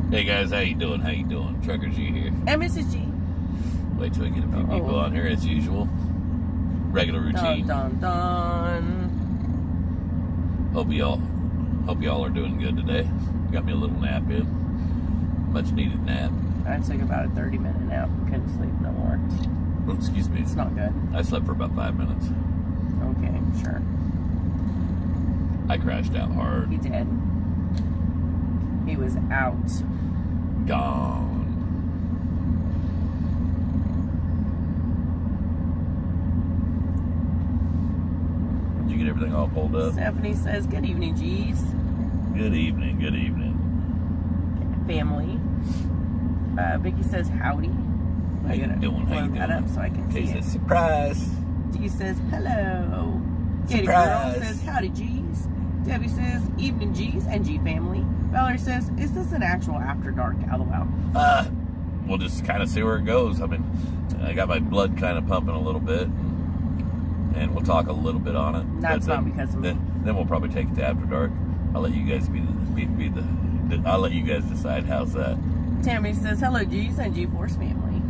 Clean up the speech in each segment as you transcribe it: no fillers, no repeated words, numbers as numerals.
Hey guys, how you doing? How you doing? Trucker G here. And Mrs. G. Wait till we get a few people on here as usual. Regular routine. Dun, dun. Hope y'all are doing good today. Got me a little nap in. Much needed nap. I took about a 30-minute nap. Couldn't sleep no more. Oh, excuse me. It's not good. I slept for about 5 minutes. Okay, sure. I crashed out hard. He did. He was out. Gone. Did you get everything all pulled up? Stephanie says, good evening, G's. Good evening, good evening. Family. Vicky says, howdy. How you doing? How you doing? That up so I can see it. Surprise. G says, hello. Katie Surprise. Girl says, howdy, G's. Debbie says, evening, G's and G family. Valerie says, is this an actual After Dark? LOL. We'll just kind of see where it goes. I mean, I got my blood kind of pumping a little bit, and we'll talk a little bit on it. That's not because of me. Then we'll probably take it to After Dark. I'll let you guys I'll let you guys decide. How's that? Tammy says, hello, G's and G-Force family.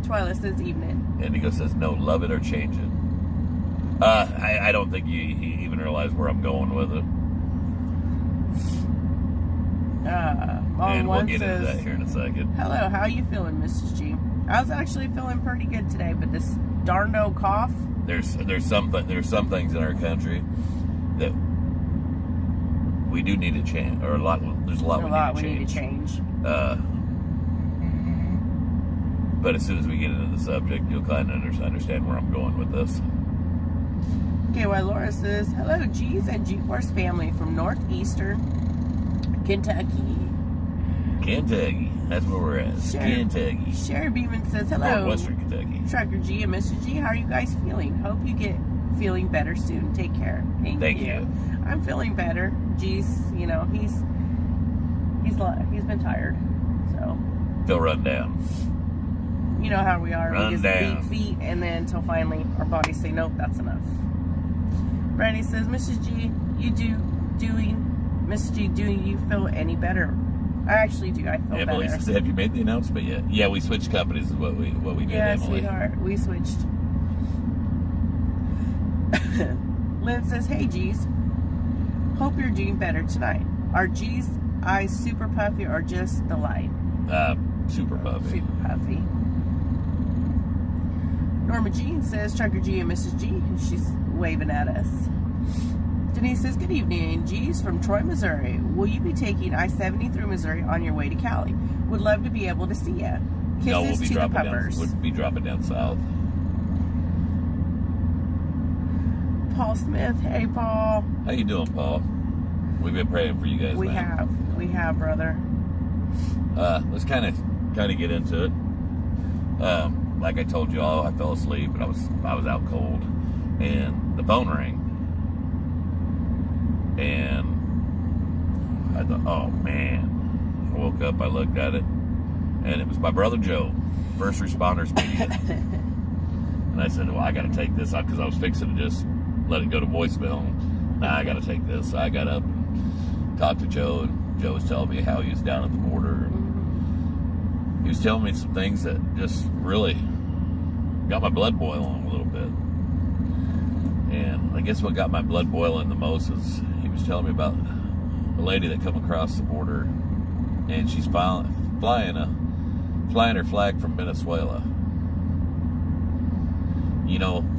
Twyla says, evening. Indigo says, no, love it or change it. I don't think you even realize where I'm going with it. Mom We'll get says, into that here in a second. hello, how you feeling, Mrs. G? I was actually feeling pretty good today, but this darno cough. There's some things in our country that we do need to change, or there's a lot we need to change. But as soon as we get into the subject, you'll kind of understand where I'm going with this. KY Laura says, hello, G's and G-Force family from northeastern Kentucky. Kentucky. That's where we're at. Kentucky. Sherry Beeman says, hello. Northwestern Kentucky. Trucker G and Mr. G, how are you guys feeling? Hope you get feeling better soon. Take care. Thank you. I'm feeling better. G's, he's been tired. So. Feel run down. You know how we are. Run we just down. beat feet, and then until finally our bodies say, nope, that's enough. Brandy says, Mrs. G, Mrs. G, do you feel any better? I actually do. I feel Emily better. says, have you made the announcement yet? Yeah, we switched companies is what we did, Yeah, Emily. sweetheart. We switched. Lynn says, hey, G's. Hope you're doing better tonight. Are G's eyes super puffy or just the light? Super puffy. Super puffy. Norma Jean says, Trucker G and Mrs. G. She's waving at us. Denise says, good evening, G's from Troy, Missouri. Will you be taking I-70 through Missouri on your way to Cali? Would love to be able to see you. Kisses No, we'll be to the puppers. We'll be dropping down south. Paul Smith, hey, Paul. How you doing, Paul? We've been praying for you guys, We have, brother. Let's kind of get into it. Like I told you all, I fell asleep and I was out cold, and the phone rang, and I thought, oh man. I woke up, I looked at it, and it was my brother Joe, first responders media. And I said, well, I got to take this out because I was fixing to just let it go to voicemail. Nah, I got to take this. So I got up and talked to Joe, and Joe was telling me how he was down at the border. He was telling me some things that just really got my blood boiling a little bit. And I guess what got my blood boiling the most is he was telling me about a lady that come across the border, and she's flying her flag from Venezuela.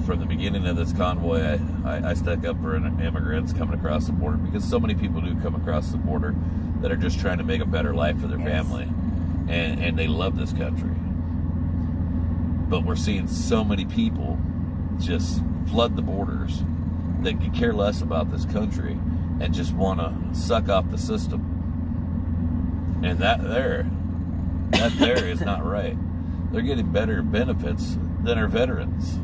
From the beginning of this convoy, I stuck up for immigrants coming across the border, because so many people do come across the border that are just trying to make a better life for their family. And they love this country. But we're seeing so many people just flood the borders that could care less about this country and just want to suck off the system. And that there is not right. They're getting better benefits than our veterans.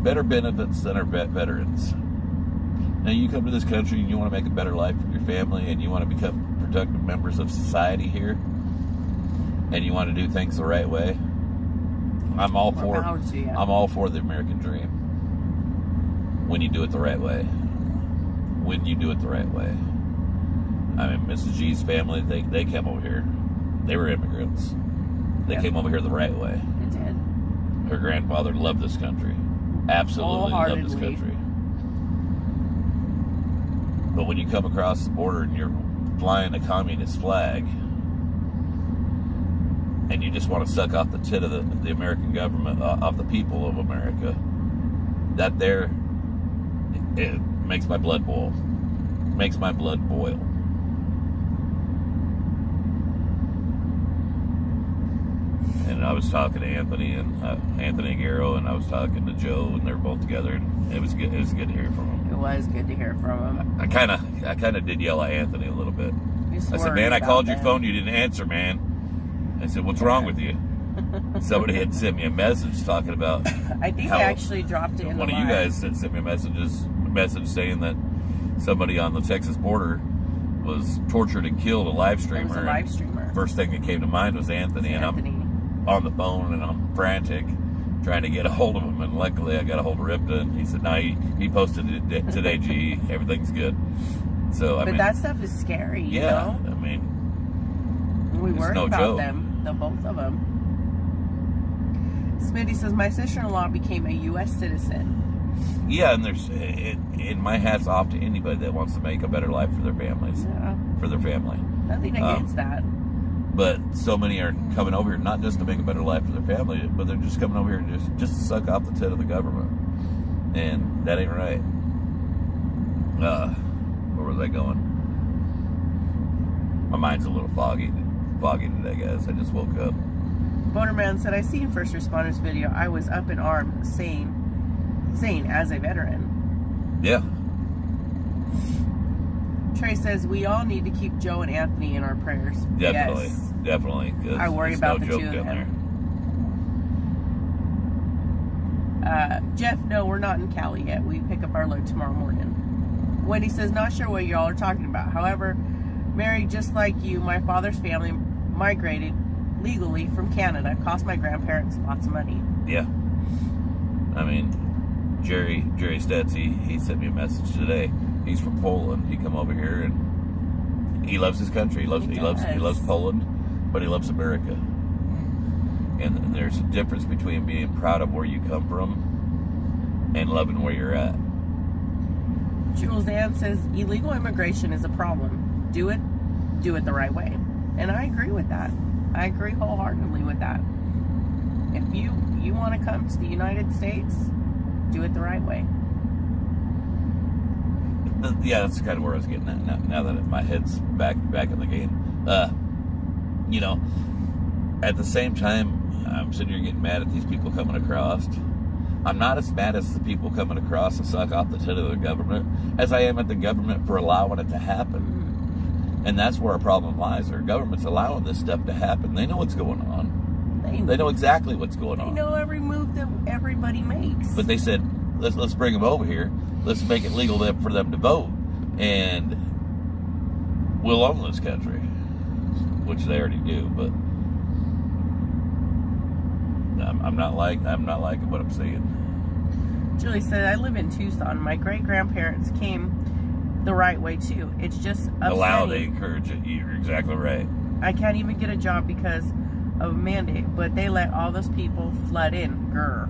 Better benefits than our veterans. Now, you come to this country and you want to make a better life for your family, and you want to become productive members of society here, and you want to do things the right way. I'm all for the American dream. When you do it the right way. I mean, Mrs. G's family, they came over here. They were immigrants. They came over here the right way. They did. Her grandfather loved this country. Absolutely loved this country. But when you come across the border and you're flying a communist flag and you just want to suck off the tit of the American government, of the people of America, that there, it makes my blood boil. Makes my blood boil. And I was talking to Anthony and Garrow, and I was talking to Joe, and they were both together, and it was good. It was good to hear from them. It was good to hear from him. I kind of did yell at Anthony a little bit. I said, "Man, I called your phone, you didn't answer, man." I said, "What's wrong with you?" Somebody had sent me a message talking about. I think I actually dropped it in one of you guys sent me a message saying that somebody on the Texas border was tortured and killed, a live streamer. It was a live streamer. First thing that came to mind was Anthony, and I'm on the phone and I'm frantic trying to get a hold of him, and luckily I got a hold of Ripta, and he said, "No, he posted it today, G. Everything's good." So but that stuff is scary. You know? I mean, we worry about them, the both of them. Smitty says, my sister-in-law became a U.S. citizen. Yeah, and and my hat's off to anybody that wants to make a better life for their families. Yeah. For their family. Nothing against that. But so many are coming over here not just to make a better life for their family, but they're just coming over here just to suck off the tit of the government. And that ain't right. Where was I going? My mind's a little foggy today, guys. I just woke up. Bonerman said, I seen first responders video. I was up in arms saying as a veteran. Yeah. Trey says, we all need to keep Joe and Anthony in our prayers. Definitely. Yes. Definitely. I worry about the two of them. Jeff, no, we're not in Cali yet. We pick up our load tomorrow morning. Wendy says, not sure what y'all are talking about. However, Mary, just like you, my father's family migrated legally from Canada. Cost my grandparents lots of money. Yeah. I mean, Jerry Stetz, he sent me a message today. He's from Poland. He come over here and he loves his country. He loves Poland, but he loves America. And there's a difference between being proud of where you come from and loving where you're at. Jules Dan says, illegal immigration is a problem. Do it the right way. And I agree with that. I agree wholeheartedly with that. If you want to come to the United States, do it the right way. Yeah, that's kind of where I was getting at now that my head's back in the game. You know, at the same time, I'm sitting here getting mad at these people coming across. I'm not as mad as the people coming across and suck off the tit of the government as I am at the government for allowing it to happen. And that's where our problem lies. Our government's allowing this stuff to happen. They know what's going on. They know exactly what's going on. They know every move that everybody makes. But they said, let's bring them over here. Let's make it legal for them to vote, and we'll own this country, which they already do. But I'm not liking what I'm seeing. Julie said, I live in Tucson. My great-grandparents came the right way too. It's just upsetting. They encourage it. You're exactly right. I can't even get a job because of a mandate, but they let all those people flood in. Grr.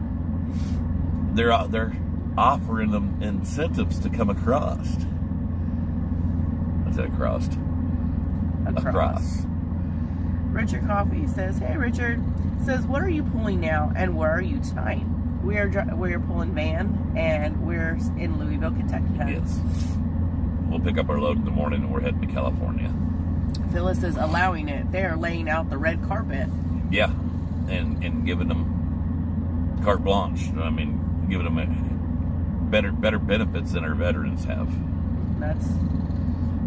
They're offering them incentives to come across. I said across. Richard Coffey says, hey Richard, says, what are you pulling now and where are you tonight? We are pulling van and we're in Louisville, Kentucky. Yes. We'll pick up our load in the morning and we're heading to California. Phyllis is allowing it. They're laying out the red carpet. Yeah. And giving them carte blanche. I mean, giving them better benefits than our veterans have.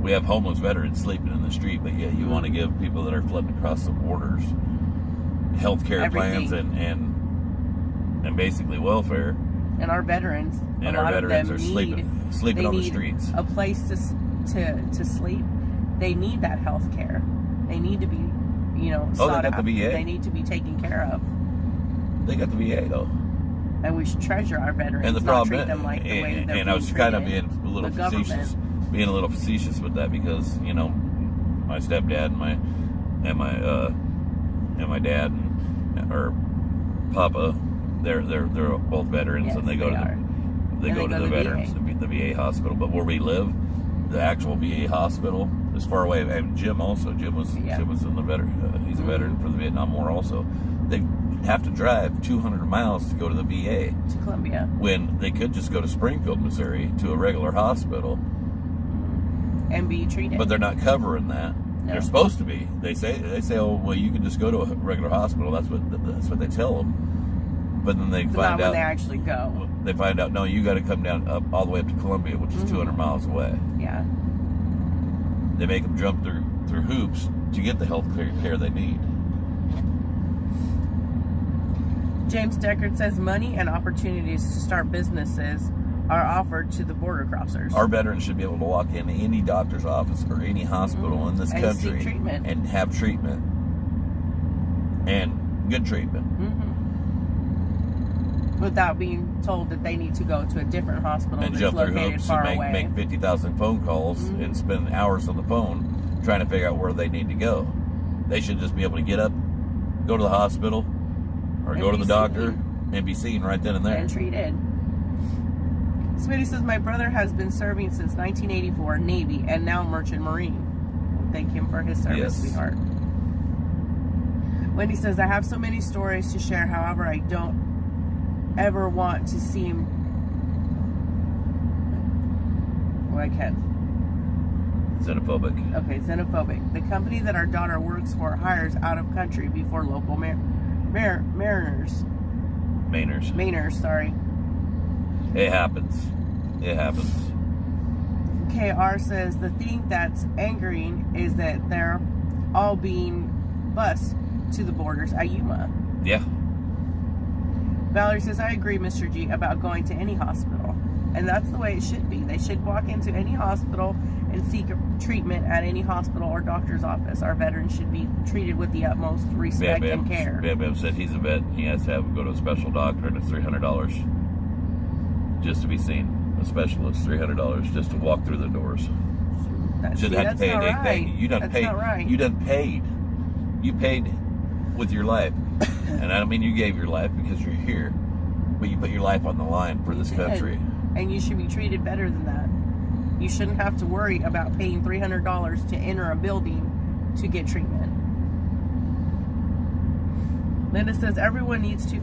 We have homeless veterans sleeping in the street, but yet you want to give people that are flooding across the borders health care plans and basically welfare. And our veterans, and our veterans are sleeping on the streets. A place to sleep. They need that health care. They need to be, sought out. The VA. They need to be taken care of. They got the VA though. And we should treasure our veterans. And the problem, treat them like the way that they're and I was kind of being a little facetious with that because my stepdad and my dad or Papa, they're both veterans, Yes, and they go to the veterans, the VA hospital. But where we live, the actual VA hospital is far away. And Jim also. Jim was in the veteran. He's a veteran for the Vietnam War also. They have to drive 200 miles to go to the VA. To Columbia. When they could just go to Springfield, Missouri, to a regular hospital. And be treated. But they're not covering that. No. They're supposed to be. They say, oh, well, you can just go to a regular hospital. That's what they tell them. But then they find out when they actually go. They find out, no, you got to come down all the way up to Columbia, which is 200 miles away. Yeah. They make them jump through hoops to get the health care they need. James Deckard says money and opportunities to start businesses are offered to the border crossers. Our veterans should be able to walk into any doctor's office or any hospital in this country and have treatment. And good treatment. Without being told that they need to go to a different hospital and that's jump through located hoops far and away. make 50,000 phone calls and spend hours on the phone trying to figure out where they need to go. They should just be able to get up, go to the hospital, or go to the doctor and be seen right then and there. And treated. Smitty says, my brother has been serving since 1984, Navy, and now Merchant Marine. Thank him for his service, sweetheart. Wendy says, I have so many stories to share, however, I don't ever want to seem... Well, I can. Xenophobic. Okay, xenophobic. The company that our daughter works for hires out of country before local Mainers, sorry. It happens. It happens. KR says the thing that's angering is that they're all being bused to the borders at Yuma. Yeah. Valerie says, I agree, Mr. G, about going to any hospital. And that's the way it should be. They should walk into any hospital and seek treatment at any hospital or doctor's office. Our veterans should be treated with the utmost respect and care. Bam Bam said he's a vet. He has to go to a special doctor, and it's $300 just to be seen. A specialist, $300 just to walk through the doors. Shouldn't have to pay anything. You done paid. Right. You done paid. You paid with your life, and I don't mean you gave your life because you're here, but you put your life on the line for this country. And you should be treated better than that. You shouldn't have to worry about paying $300 to enter a building to get treatment. Linda says everyone needs to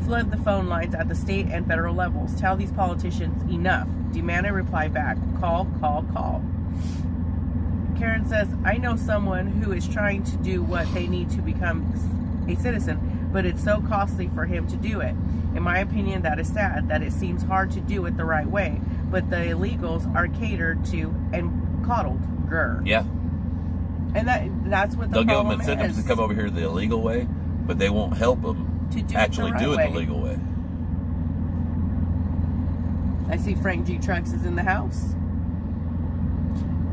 flood the phone lines at the state and federal levels. Tell these politicians enough. Demand a reply back. Call, call, call. Karen says, I know someone who is trying to do what they need to become a citizen, but it's so costly for him to do it. In my opinion, that is sad, that it seems hard to do it the right way, but the illegals are catered to and coddled. Grr. Yeah. And that's what the They'll problem give them incentives to come over here the illegal way, but they won't help them to do actually do it the legal way. I see Frank G. Trucks is in the house.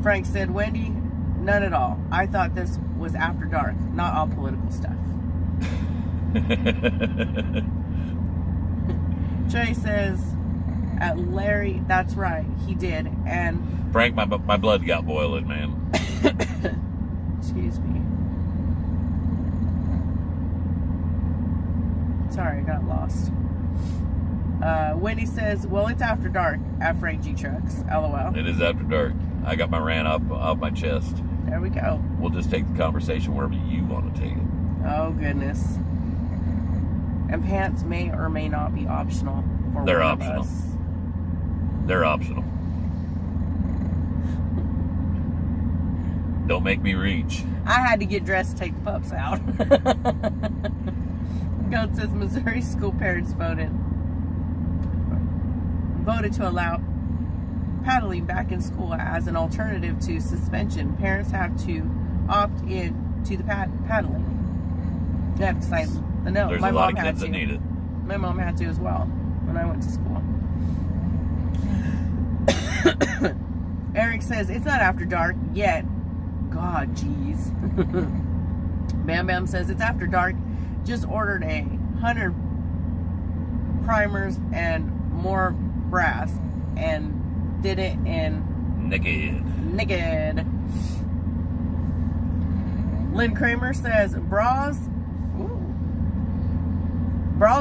Frank said, Wendy, none at all. I thought this was after dark, not all political stuff. Trey says, Larry, that's right, he did. And Frank, my blood got boiling, man. Excuse me. Sorry, I got lost. Wendy says, well, it's after dark at Frank G. Trucks. LOL. It is after dark. I got my rant off my chest. There we go. We'll just take the conversation wherever you want to take it. Oh, goodness. And pants may or may not be optional for They're one optional. of us. They're optional. Don't make me reach. I had to get dressed to take the pups out. Goat says Missouri school parents voted to allow paddling back in school as an alternative to suspension. Parents have to opt in to the paddling. They have to sign the note. There's a lot of kids that need it. My mom had to as well when I went to school. Eric says it's not after dark yet. God, jeez. Bam Bam says it's after dark. Just ordered 100 primers and more brass and did it in Naked. Lynn Kramer says, bras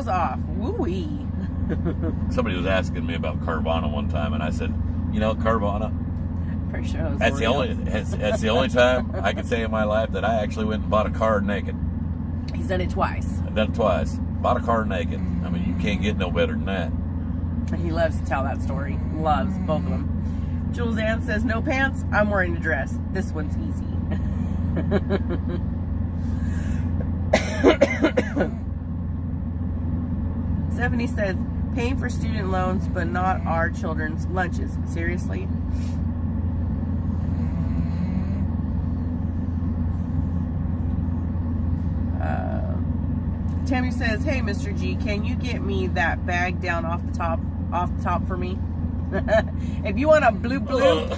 off. Woo-wee. Somebody was asking me about Carvana one time, and I said, Carvana. Pretty sure it was That's Oreos. that's the only time I can say in my life that I actually went and bought a car naked. He's done it twice. I've done it twice. Bought a car naked. I mean, you can't get no better than that. He loves to tell that story. Loves both of them. Jules Ann says, no pants. I'm wearing a dress. This one's easy. 70 says, paying for student loans, but not our children's lunches. Seriously? Tammy says, hey, Mr. G, can you get me that bag down off the top for me? If you want a bloop bloop,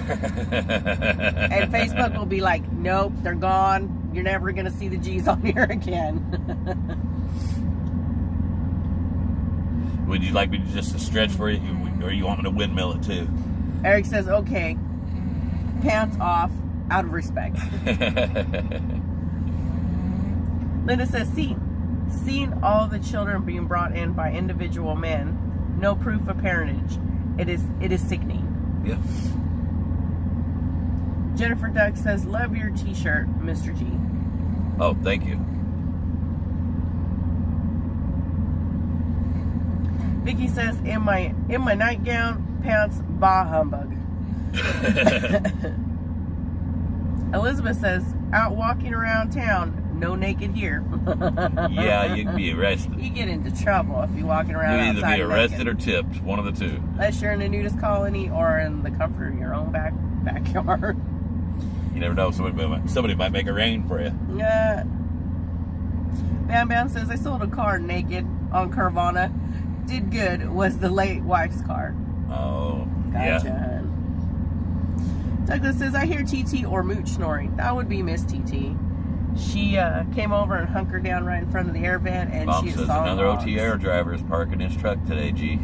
and Facebook will be like, nope, they're gone. You're never going to see the G's on here again. Would you like me to just stretch for you, or you want me to windmill it too? Eric says, okay, pants off, out of respect. Linda says, seeing all the children being brought in by individual men, no proof of parentage. It is sickening. Yeah. Jennifer Duck says, love your t-shirt, Mr. G. Oh, thank you. Vicky says, in my nightgown, pants, bah humbug. Elizabeth says, out walking around town, no naked here. Yeah, you can be arrested. You get into trouble if you're walking around You outside either be arrested naked. or tipped, one of the two. Unless you're in a nudist colony or in the comfort of your own backyard. You never know, somebody might make it rain for you. Bam Bam says, I sold a car naked on Carvana. Did good. Was the late wife's car. Oh, Gotcha. yeah. Douglas says, I hear TT or Mooch snoring. That would be Miss TT. She came over and hunkered down right in front of the air vent, and Mom she says saw another logs. OTR driver is parking his truck today, G.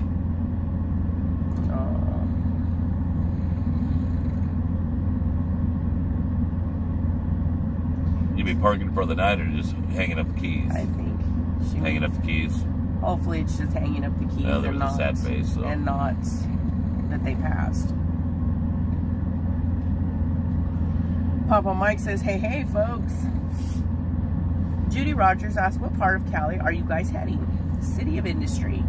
You be parking for the night or just hanging up the keys? I think she Hanging up the keys. Hopefully it's just hanging up the keys Well, there and was not, a sad face, so. and not that they passed. Papa Mike says, hey, folks. Judy Rogers asks, what part of Cali are you guys heading? City of Industry.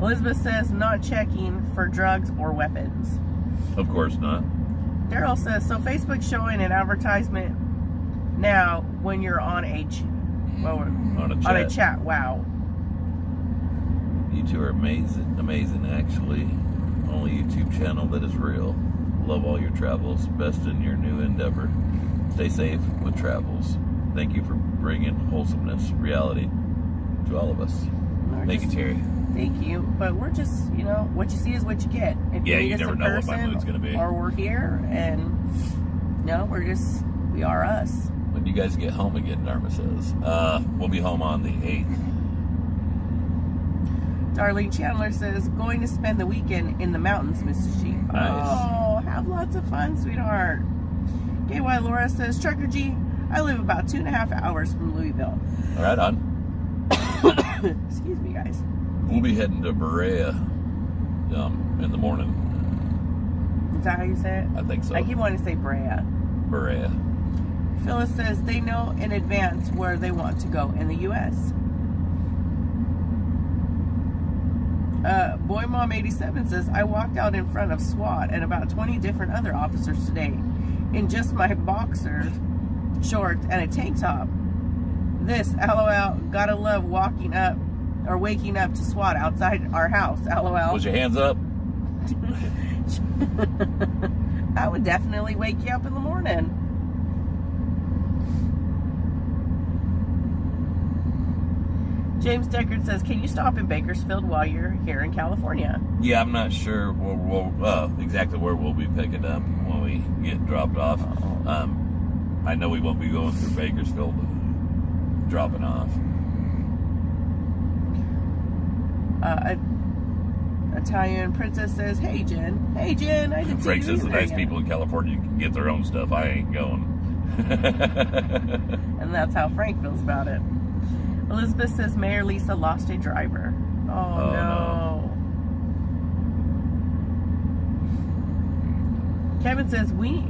Elizabeth says, not checking for drugs or weapons. Of course not. Daryl says, so Facebook's showing an advertisement now when you're on a chat. Wow. You two are amazing actually. Only YouTube channel that is real. Love all your travels. Best in your new endeavor. Stay safe with travels. Thank you for bringing wholesomeness, reality to all of us. Thank you, Terry. Thank you. But we're just, what you see is what you get. If Yeah, meet you us never in know what my person, mood's gonna be. Or we're here, and we are us. When you guys get home again, Dharma says. We'll be home on the 8th. Darlene Chandler says, going to spend the weekend in the mountains, Mrs. G. Nice. Oh, have lots of fun, sweetheart. KY Laura says, Trucker G, I live about 2.5 hours from Louisville. All right, on. Excuse me, guys. We'll be heading to Berea in the morning. Is that how you say it? I think so. I keep wanting to say Brea. Berea. Phyllis says they know in advance where they want to go in the U.S. Boy Mom 87 says, I walked out in front of SWAT and about 20 different other officers today in just my boxers, shorts, and a tank top. This, LOL, gotta love waking up to SWAT outside our house, LOL. Was your hands up? I would definitely wake you up in the morning. James Deckard says, can you stop in Bakersfield while you're here in California? Yeah, I'm not sure exactly where we'll be picking up when we get dropped off. I know we won't be going through Bakersfield dropping off. Italian Princess says, hey, Jen. Hey, Jen, I didn't see Frank you says the either nice yet." people in California can get their own stuff. I ain't going. And that's how Frank feels about it. Elizabeth says, Mayor Lisa lost a driver. Oh no. Kevin says, we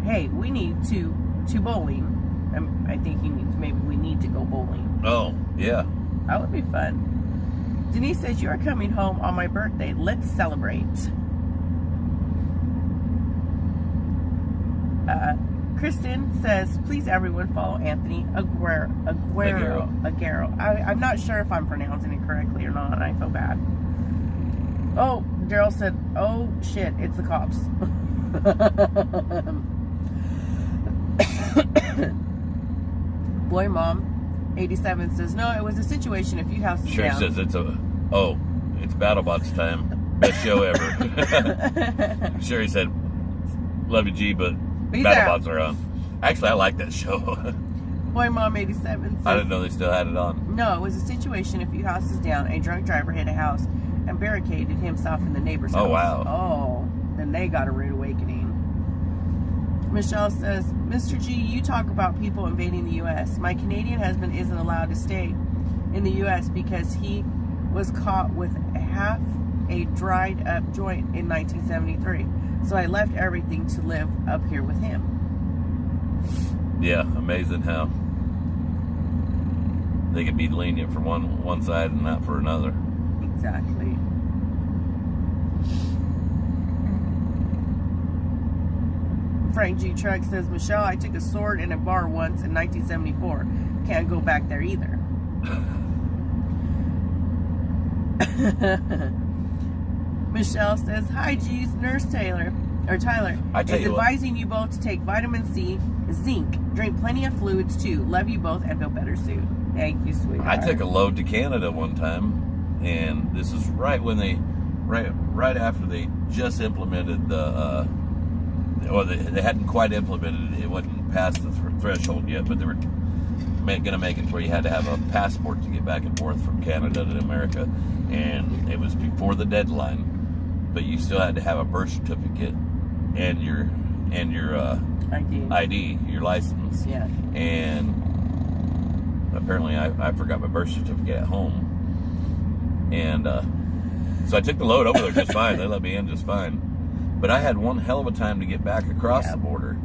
need to bowling. I think he means maybe we need to go bowling. Oh, yeah. That would be fun. Denise says, you are coming home on my birthday. Let's celebrate. Kristen says, please everyone follow Anthony Aguero. I'm not sure if I'm pronouncing it correctly or not. I feel bad. Oh, Daryl said, oh shit, it's the cops. Boy Mom 87 says, no, it was a situation a few houses Sherry down. says it's BattleBots time. Best show ever. Sherry said, love you, G, but He's BattleBots are on. Actually, I like that show. Boy Mom 87 says, I didn't know they still had it on. no, it was a situation a few houses down. A drunk driver hit a house and barricaded himself in the neighbor's house. Oh, wow. Oh, then they got a rude awakening. Michelle says, Mr. G, you talk about people invading the U.S. My Canadian husband isn't allowed to stay in the U.S. because he was caught with half a dried up joint in 1973. So I left everything to live up here with him. Yeah, amazing how they can be lenient for one side and not for another. Exactly. Frank G. Truck says, Michelle, I took a sword in a bar once in 1974. Can't go back there either. Michelle says, hi, G's. Nurse Tyler is advising you both to take vitamin C, zinc, drink plenty of fluids too. Love you both and feel better soon. Thank you, sweetheart. I took a load to Canada one time, and this is right when right after they just implemented they hadn't quite implemented it. It wasn't past the threshold yet, but they were going to make it where you had to have a passport to get back and forth from Canada to America, and it was before the deadline. But you still had to have a birth certificate and your ID, your license. Yeah. And apparently I forgot my birth certificate at home. And so I took the load over there just fine. They let me in just fine. But I had one hell of a time to get back across the border.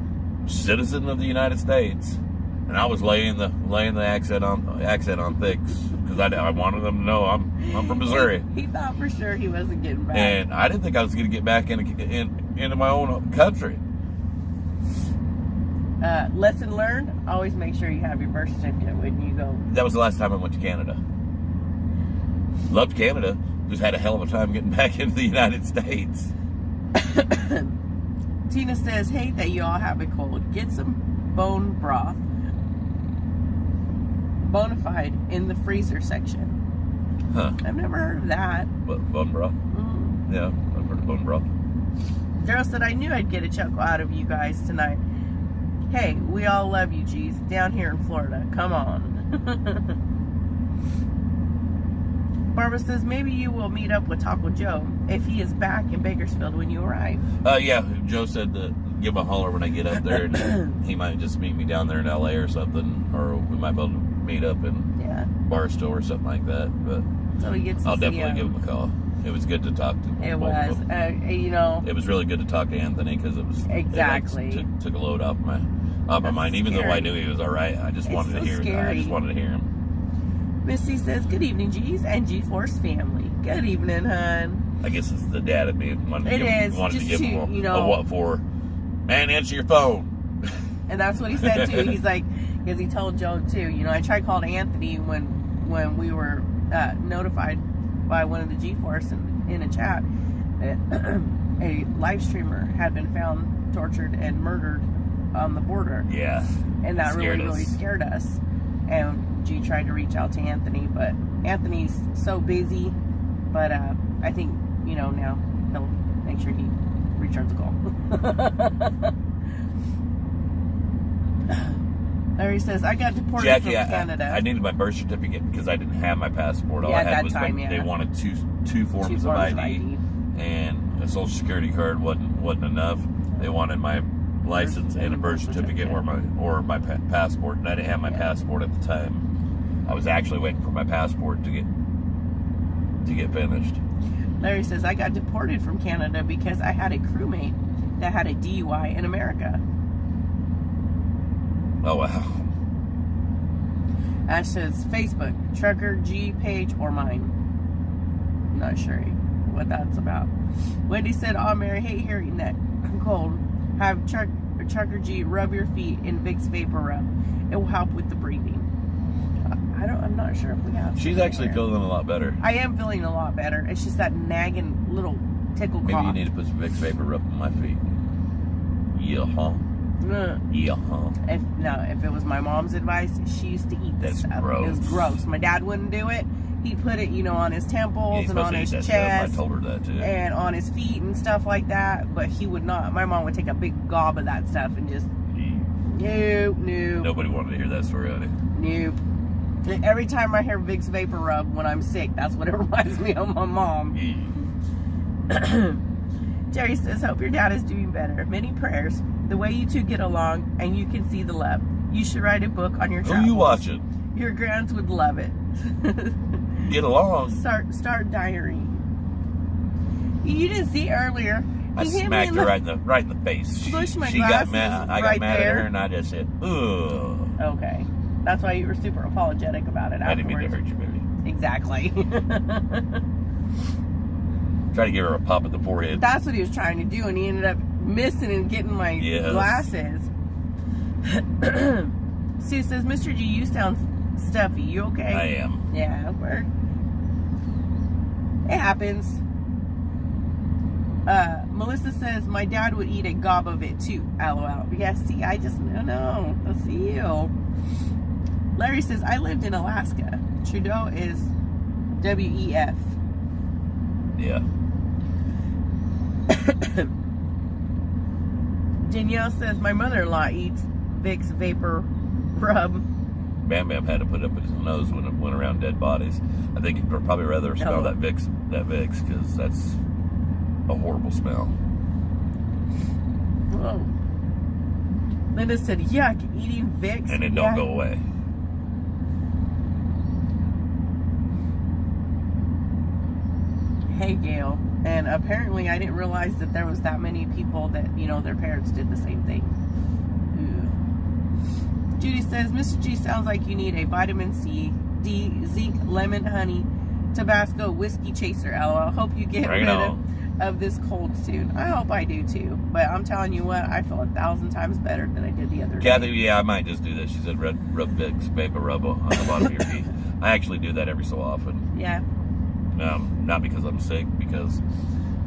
Citizen of the United States. And I was laying the accent on thick because I wanted them to know I'm from Missouri. He thought for sure he wasn't getting back. And I didn't think I was going to get back into my own country. Lesson learned, always make sure you have your birth certificate when you go. That was the last time I went to Canada. Loved Canada, just had a hell of a time getting back into the United States. Tina says, hate that you all have a cold. Get some bone broth, bona fide, in the freezer section. Huh. I've never heard of that. What, bone broth? Mm. Yeah, I've heard of bone broth. Daryl said, I knew I'd get a chuckle out of you guys tonight. Hey, we all love you, G's. Down here in Florida. Come on. Barbara says, maybe you will meet up with Taco Joe if he is back in Bakersfield when you arrive. Yeah, Joe said to give him a holler when I get up there, and he might just meet me down there in LA or something, or we might be able to meet up in Barstow or something like that. But so he gets to I'll see definitely him. give him a call. It was good to talk to. It both was, of them. It was really good to talk to Anthony because it was exactly it took a load off my mind. Even though I knew he was all right, I just wanted to hear. I just wanted to hear him. Misty says, good evening, G's and G-Force family. Good evening, hon. I guess it's the dad of me. Wanted to give him a what for. Man, answer your phone. And that's what he said, too. He's like, because he told Joe, too. I tried calling Anthony when we were notified by one of the G-Force in a chat that a live streamer had been found tortured and murdered on the border. Yeah. And that really scared us. And G tried to reach out to Anthony, but Anthony's so busy. But I think, now he'll make sure he returns the call. Larry says, I got deported Jackie, from Canada. I needed my birth certificate because I didn't have my passport. All I had was they wanted two forms of ID. and a social security card wasn't enough. They wanted my license and a birth certificate or my passport, and I didn't have my passport at the time. I was actually waiting for my passport to get finished. Larry says, I got deported from Canada because I had a crewmate that had a DUI in America. Oh, wow. Ash says, Facebook, Trucker G page or mine. Not sure what that's about. Wendy said, oh, Mary, hate hearing that. I'm cold. Have Trucker G rub your feet in Vicks Vapor Rub. It will help with the breathing. I'm not sure if we have. She's actually feeling a lot better. I am feeling a lot better. It's just that nagging little tickle cough. Maybe you need to put some Vicks Vapor Rub on my feet. Yeah, huh? Yeah, huh? If it was my mom's advice, she used to eat this stuff. Gross. It was gross. My dad wouldn't do it. He'd put it, on his temples and on his chest. I told her that too. And on his feet and stuff like that. But he would not. My mom would take a big gob of that stuff and just nope. Nobody wanted to hear that story, honey. Nope. Every time I hear Vicks Vapor Rub when I'm sick, that's what it reminds me of my mom. Jerry says, hope your dad is doing better. Many prayers. The way you two get along, and you can see the love. You should write a book on your travels. Who you watching? Your grands would love it. Get along. Start diary. You didn't see earlier. I smacked her right in the face. She got mad. I got mad at her, and I just said, ugh. Okay. That's why you were super apologetic about it afterwards. I didn't mean to hurt you, baby. Exactly. Try to give her a pop at the forehead. That's what he was trying to do, and he ended up missing and getting my glasses. Sue says, Mr. G, you sound stuffy. You okay? I am. Yeah, it happens. Melissa says, my dad would eat a gob of it too. LOL. Yeah, see, I just don't know. Let's see you. Larry says, I lived in Alaska. Trudeau is WEF. Yeah. Danielle says, my mother-in-law eats Vicks Vapor Rub. Bam Bam had to put it up in his nose when it went around dead bodies. I think he'd probably rather smell that Vicks, because that's a horrible smell. Whoa. Linda said, yuck, eating Vicks. And it don't go away. Hey, Gail. And apparently I didn't realize that there was that many people that, their parents did the same thing. Ew. Judy says, Mr. G, sounds like you need a vitamin C, D, zinc, lemon, honey, Tabasco, whiskey chaser. LOL. Hope you get rid of this cold soon. I hope I do too. But I'm telling you what, I feel 1,000 times better than I did the other day. Kathy, yeah, I might just do this. She said rub Vicks Vapor Rub on the bottom of your feet. I actually do that every so often. Yeah. Not because I'm sick, because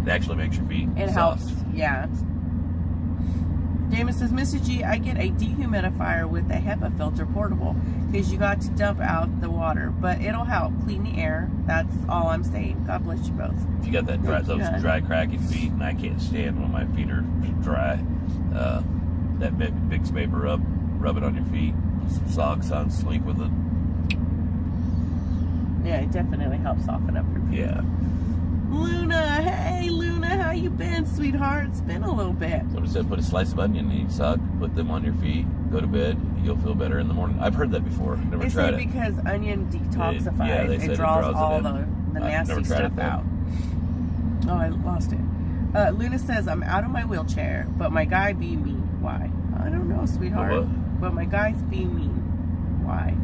it actually makes your feet soft. Helps, yeah. Damon says, Mr. G, I get a dehumidifier with a HEPA filter portable because you got to dump out the water, but it'll help clean the air. That's all I'm saying. God bless you both. If you got those dry, cracking feet, and I can't stand when my feet are dry, that Vicks Vapor Rub it on your feet, put some socks on, sleep with it. Yeah, it definitely helps soften up your feet. Yeah. Luna, hey Luna, how you been, sweetheart? It's been a little bit. Somebody said put a slice of onion in each sock, put them on your feet, go to bed, you'll feel better in the morning. I've heard that before. Never tried it. They say because onion detoxifies. It draws all the nasty stuff out. Oh, I lost it. Luna says, I'm out of my wheelchair, but my guy be mean. Why? I don't know, sweetheart. But my guy's being mean. Why?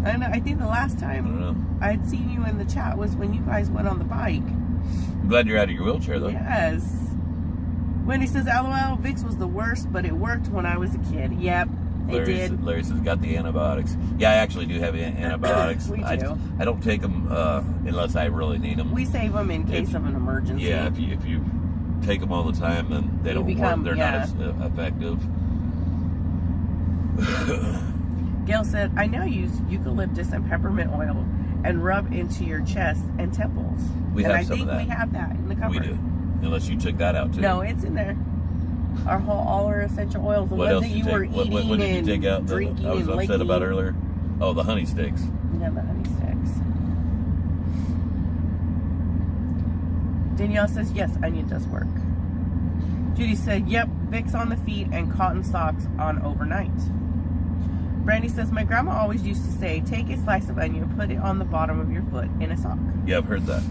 I don't know. I think the last time I had seen you in the chat was when you guys went on the bike. I'm glad you're out of your wheelchair, though. Yes. Wendy says, LOL, Vicks was the worst, but it worked when I was a kid. Yep, it did. Larry says, got the antibiotics. Yeah, I actually do have antibiotics. We do. I don't take them unless I really need them. We save them in case of an emergency. Yeah, if you take them all the time, then they don't work. They're not as effective. Gail said, I now use eucalyptus and peppermint oil and rub into your chest and temples. I think we have that in the cupboard. We do. Unless you took that out too. No, it's in there. All our essential oils. The ones that you were eating what did you take out drinking I was and upset about earlier? Oh, the honey sticks. Yeah, the honey sticks. Danielle says, yes, onion does work. Judy said, yep, Vicks on the feet and cotton socks on overnight. Brandy says, my grandma always used to say, take a slice of onion, put it on the bottom of your foot in a sock. Yeah, I've heard that.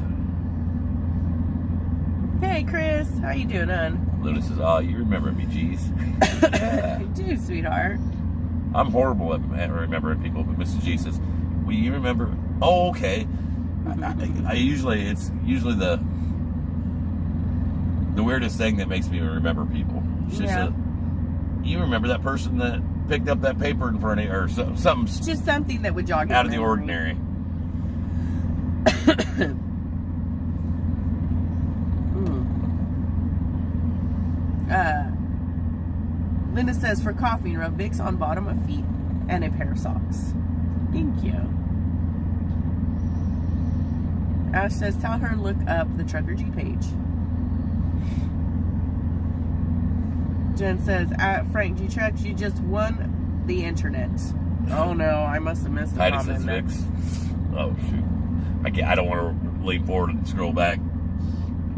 Hey, Chris, how you doing, hon? Luna says, oh, you remember me, geez. Yeah. Dude, sweetheart. I'm horrible at remembering people, but Mrs. G says, will you remember? Oh, okay. It's usually the weirdest thing that makes me remember people. She said, you remember that person that picked up that paper in front of you, or something. Just something that would jog your out of the memory. ordinary. Linda says, for coughing, rub Vicks on bottom of feet and a pair of socks. Thank you. Ash says, tell her to look up the Trucker G page. Jen says, at Frank G Trucks, you just won the internet. Oh no, I must have missed a Heidi comment. says Vicks. Oh shoot. I don't want to lean forward and scroll back.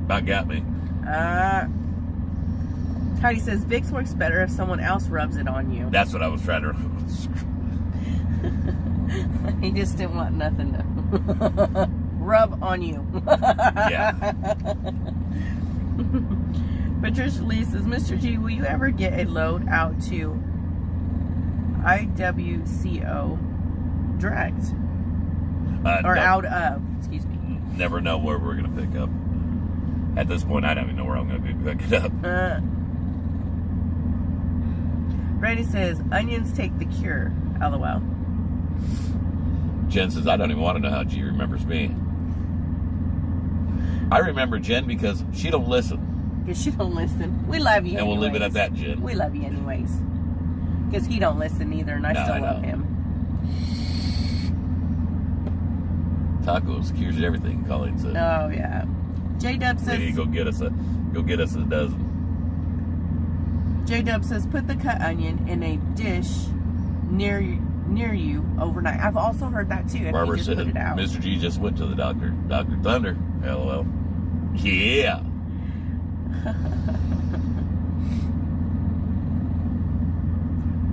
About got me. Heidi says, Vicks works better if someone else rubs it on you. That's what I was trying to. He just didn't want nothing to rub on you. Yeah. Patricia Lee says, Mr. G, will you ever get a load out to IWCO direct? Or no, out of, excuse me. Never know where we're going to pick up. At this point, I don't even know where I'm going to be picking up. Brandy says, onions take the cure. LOL. Jen says, I don't even want to know how G remembers me. I remember Jen because she don't listen. Because she don't listen. We love you And we'll leave it at anyways. that, Jen. We love you anyways. Because he don't listen either, and I still love him. Tacos cures everything, Colleen said. Oh, yeah. J-Dub We says... need to go get us a dozen. J-Dub says, put the cut onion in a dish near you overnight. I've also heard that too. Barbara just said, put it out. Mr. G just went to the doctor. Dr. Thunder. LOL. Yeah.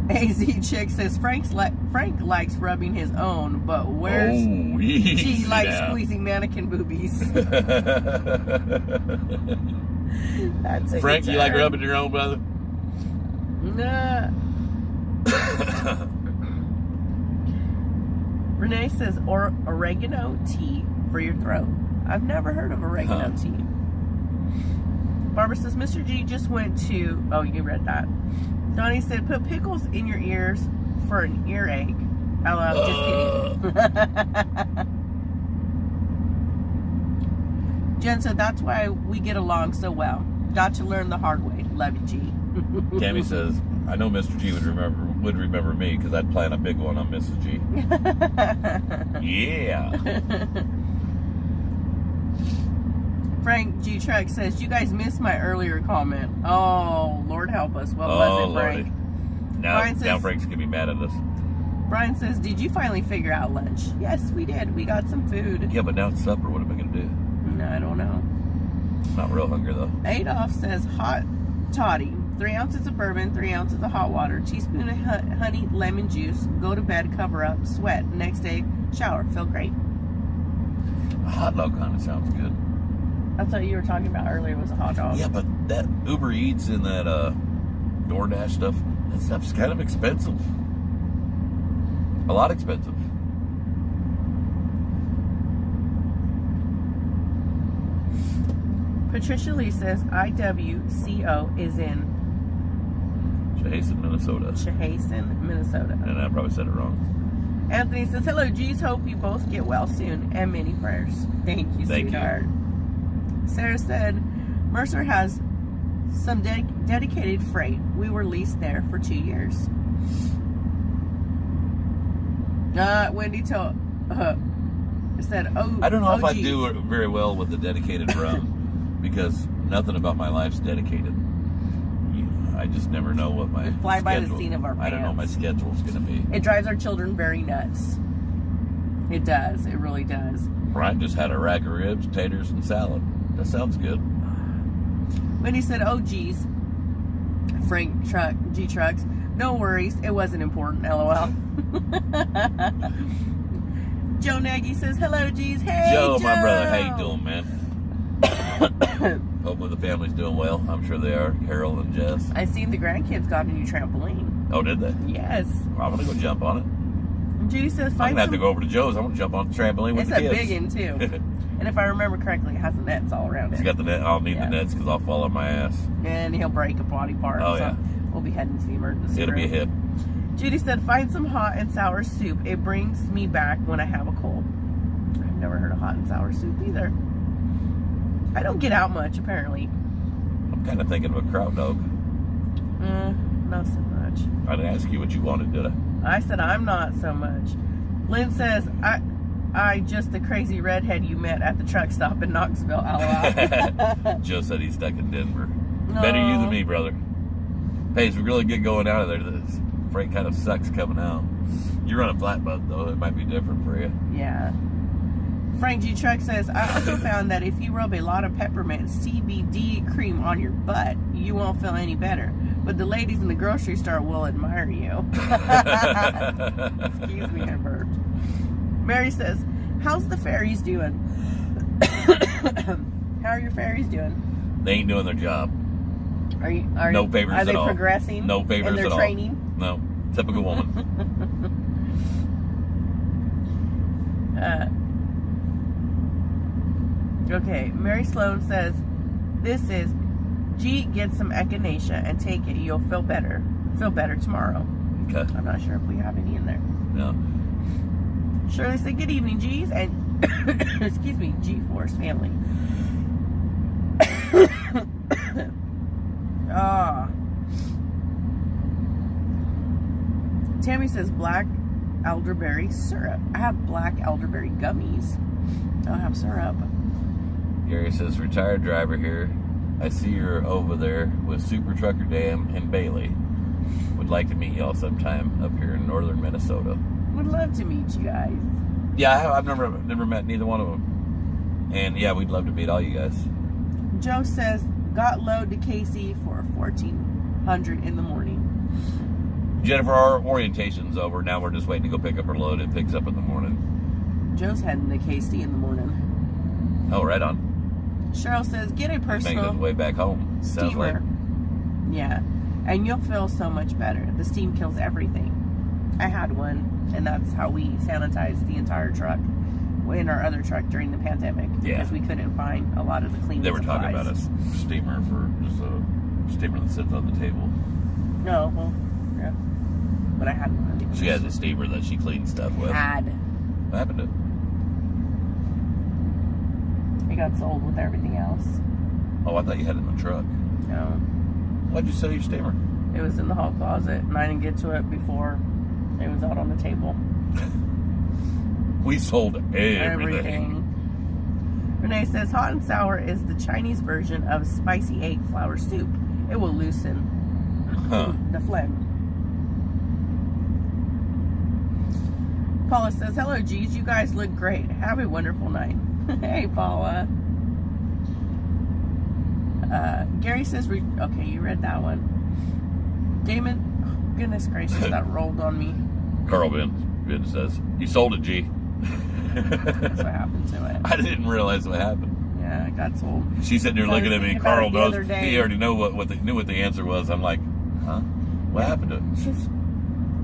AZ Chick says, Frank likes rubbing his own, but where's G likes squeezing mannequin boobies. That's it. Frank, you like rubbing your own, brother? Nah. Renee says, or oregano tea for your throat. I've never heard of oregano tea. Barbara says, Mr. G just went to... Oh, you read that. Donnie said, put pickles in your ears for an earache. Hello, just kidding. Jen said, that's why we get along so well. Got to learn the hard way. Love you, G. Tammy says, I know Mr. G would remember me because I'd plan a big one on Mrs. G. Yeah. Frank G. Truck says, you guys missed my earlier comment. Oh, Lord help us. What was it, Frank? Now Frank's going to be mad at us. Brian says, did you finally figure out lunch? Yes, we did. We got some food. Yeah, but now it's supper. What am I going to do? No, I don't know. Not real hungry, though. Adolf says, hot toddy. 3 ounces of bourbon, 3 ounces of hot water, teaspoon of honey, lemon juice, go to bed, cover up, sweat. Next day, shower. Feel great. A hot dog kind of sounds good. That's what you were talking about earlier was a hot dog. Yeah, but that Uber Eats and that DoorDash stuff, that stuff's kind of expensive. A lot expensive. Patricia Lee says IWCO is in Chehasen, Minnesota. Chehasen, Minnesota. And I probably said it wrong. Anthony says, hello, G's. Hope you both get well soon. And many prayers. Thank you, sweetheart. Sarah said, Mercer has some dedicated freight. We were leased there for 2 years. Wendy told, said, oh, I don't know if I do very well with the dedicated rum because nothing about my life's dedicated. I just never know what my fly by the scene of our pants. I don't know what my schedule's going to be. It drives our children very nuts. It does. It really does. Brian just had a rack of ribs, taters, and salad. That sounds good. Wendy said, oh, geez. Frank G Trucks. No worries. It wasn't important. LOL. Joe Nagy says, hello, G's. Hey, Joe, my brother. How you doing, man? Hopefully the family's doing well. I'm sure they are. Carol and Jess. I seen the grandkids got a new trampoline. Oh, did they? Yes. I want to go jump on it. Judy says, I'm going to have to go over to Joe's. I want to jump on the trampoline with the kids. It's a big one, too. And if I remember correctly, it has the nets all around it. He's got the net. I'll need the nets because I'll fall on my ass. And he'll break a body part. Oh, yeah. So we'll be heading to the emergency It'll room. be a hip. Judy said, find some hot and sour soup. It brings me back when I have a cold. I've never heard of hot and sour soup either. I don't get out much, apparently. I'm kind of thinking of a kraut dog. Not so much. I didn't ask you what you wanted, did I? I said, I'm not so much. Lynn says, I just the crazy redhead you met at the truck stop in Knoxville, LOL. Joe said he's stuck in Denver. Better you than me, brother. Hey, it's really good going out of there. This freight kind of sucks coming out. You run a flatboat, though. It might be different for you. Yeah. Frank G. Truck says, I also found that if you rub a lot of peppermint CBD cream on your butt, you won't feel any better. But the ladies in the grocery store will admire you. Excuse me, I burped. Mary says, how's the fairies doing? How are your fairies doing? They ain't doing their job. No favors Are they at all. progressing? No favors in their at all. training? No. Typical woman. Okay, Mary Sloan says, this is G, get some echinacea and take it. You'll feel better. Feel better tomorrow. Okay. I'm not sure if we have any in there. No. Shirley said, good evening, G's, and excuse me, G-Force family. Tammy says, black elderberry syrup. I have black elderberry gummies. I don't have syrup. Gary says, retired driver here. I see you're over there with Super Trucker Dan and Bailey. Would like to meet y'all sometime up here in northern Minnesota. Would love to meet you guys. Yeah, I've never met neither one of them. And yeah, we'd love to meet all you guys. Joe says, got load to Casey for 1400 in the morning. Jennifer, our orientation's over. Now we're just waiting to go pick up her load. It picks up in the morning. Joe's heading to KC in the morning. Oh, right on. Cheryl says, get a personal Making his way back home. Sounds steamer. like. Yeah. And you'll feel so much better. The steam kills everything. I had one, and that's how we sanitized the entire truck in our other truck during the pandemic. Yeah. Because we couldn't find a lot of the cleaning They were supplies. talking about a steamer for just a steamer that sits on the table. No, well, yeah. But I had one. She has a steamer that she cleans stuff with. What happened to it? It got sold with everything else. Oh, I thought you had it in the truck. No. Why'd you sell your steamer? It was in the hall closet, and I didn't get to it before it was out on the table. We sold everything. Renee says, hot and sour is the Chinese version of spicy egg flour soup. It will loosen the phlegm. Paula says, hello, G's. You guys look great. Have a wonderful night. Hey, Paula. Gary says, okay, you read that one. Damon, oh, goodness gracious, that rolled on me. Carl Ben says, you sold it, G. That's what happened to it. I didn't realize what happened. Yeah, it got sold. She's sitting there looking at me. Carl knows. He already knew what the answer was. I'm like, huh? What happened to it?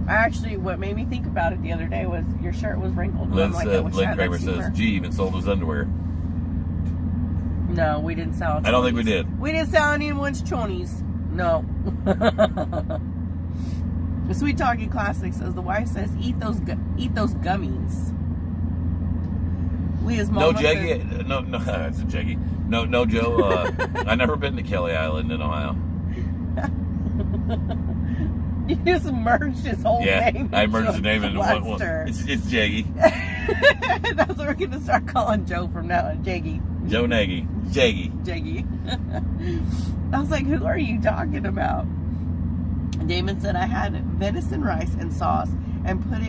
Actually, what made me think about it the other day was your shirt was wrinkled. Lynn Kramer says, G even sold his underwear. No, we didn't sell chonies. I don't think we did. We didn't sell anyone's chonies. No. The Sweet Talking Classic says, the wife says, eat those gummies. Leah's mama No, Jeggy. No, that's a Jeggy. No, Joe. I never been to Kelly Island in Ohio. You just merged his whole name. Yeah, I merged the name into one. It's Jeggy. That's what we're going to start calling Joe from now on. Jeggy. Joe Nagy. Jeggy. I was like, who are you talking about? Damon said, I had venison rice and sauce and put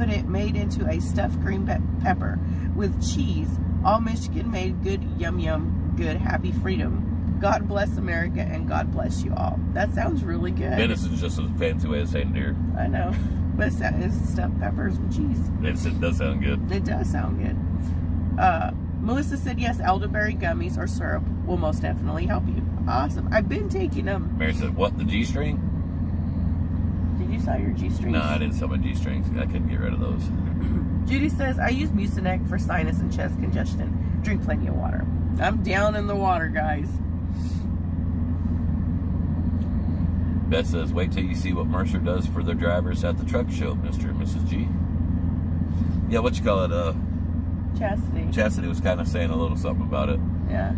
it made into a stuffed green pepper with cheese. All Michigan made good yum good, happy freedom. God bless America and God bless you all. That sounds really good. Venison is just a fancy way of saying deer. I know. But it's stuffed peppers with cheese. It does sound good. It does sound good. Melissa said, yes, elderberry gummies or syrup will most definitely help you. Awesome. I've been taking them. Mary said, what, the G-string? Did you sell your G-strings? No, I didn't sell my G-strings. I couldn't get rid of those. Judy says, I use Mucinex for sinus and chest congestion. Drink plenty of water. I'm down in the water, guys. Beth says, wait till you see what Mercer does for their drivers at the truck show, Mr. and Mrs. G. Yeah, what you call it? Chastity. Chastity was kind of saying a little something about it. Yeah.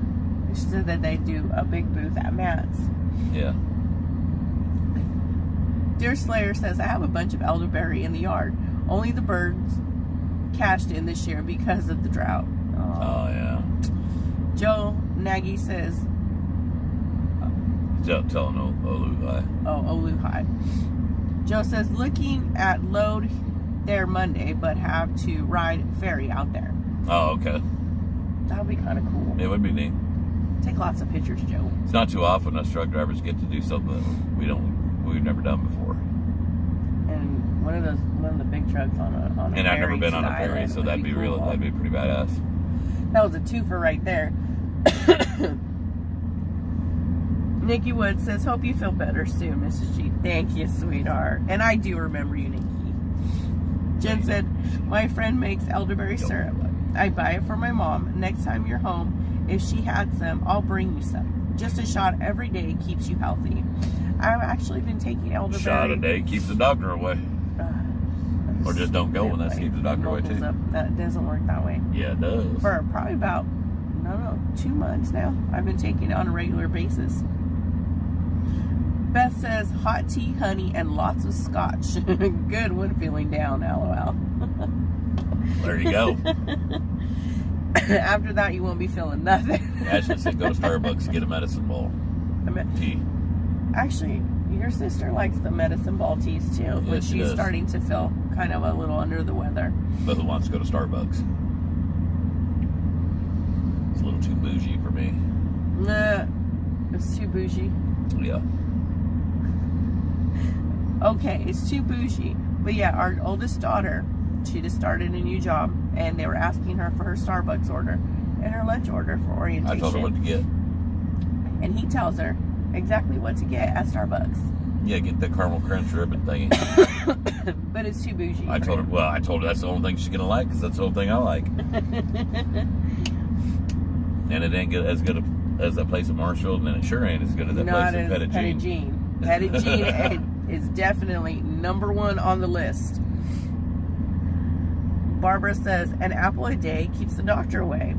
She said that they do a big booth at Matt's. Yeah. Dear Slayer says, I have a bunch of elderberry in the yard. Only the birds cashed in this year because of the drought. Oh, yeah. Joe Nagy says, Tell no Oluhi. Oluhi. Joe says, looking at load there Monday, but have to ride ferry out there. Oh, okay. That would be kind of cool. It would be neat. Take lots of pictures, Joe. It's not too often us truck drivers get to do something we've never done before. And one of the big trucks on a And ferry I've never been on a ferry, island so would that'd be cool. that'd be pretty badass. That was a twofer right there. Nikki Wood says, hope you feel better soon, Mrs. G. Thank you, sweetheart. And I do remember you, Nikki. Jen said, my friend makes elderberry syrup. I buy it for my mom. Next time you're home, if she had some, I'll bring you some. Just a shot every day keeps you healthy. I've actually been taking elderberry. Shot a day keeps the doctor away. Or just don't go when that keeps the doctor away too. That doesn't work that way. Yeah, it does. For probably about, 2 months now. I've been taking it on a regular basis. Beth says, hot tea, honey, and lots of scotch. Good when feeling down, LOL. There you go. After that, you won't be feeling nothing. Ashley said, go to Starbucks, get a medicine ball. Tea. Actually, your sister likes the medicine ball teas too, Yeah, but she she's does. starting to feel kind of a little under the weather. But who wants to go to Starbucks? It's a little too bougie for me. Nah, it's too bougie. Yeah. Okay, it's too bougie. But yeah, our oldest daughter, she just started a new job, and they were asking her for her Starbucks order and her lunch order for orientation. I told her what to get. And he tells her exactly what to get at Starbucks. Yeah, get the caramel crunch ribbon thingy. But it's too bougie. I told her that's the only thing she's going to like, because that's the only thing I like. And it ain't good as good as that place in Marshfield, and it sure ain't as good as that place in Petit Jean. Petit Jean is definitely number one on the list. Barbara says, an apple a day keeps the doctor away.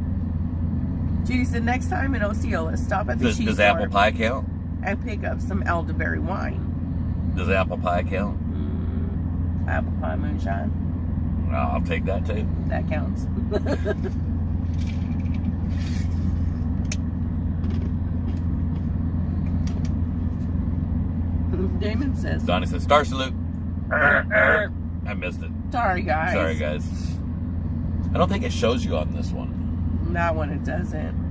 Judy said, next time in Osceola, stop at the cheese Does store apple pie count? and pick up some elderberry wine. Does apple pie count? Apple pie moonshine. I'll take that too. That counts. Damon says, Donnie says, star salute. I missed it. Sorry, guys. Sorry, guys. I don't think it shows you on this one. That one, it doesn't.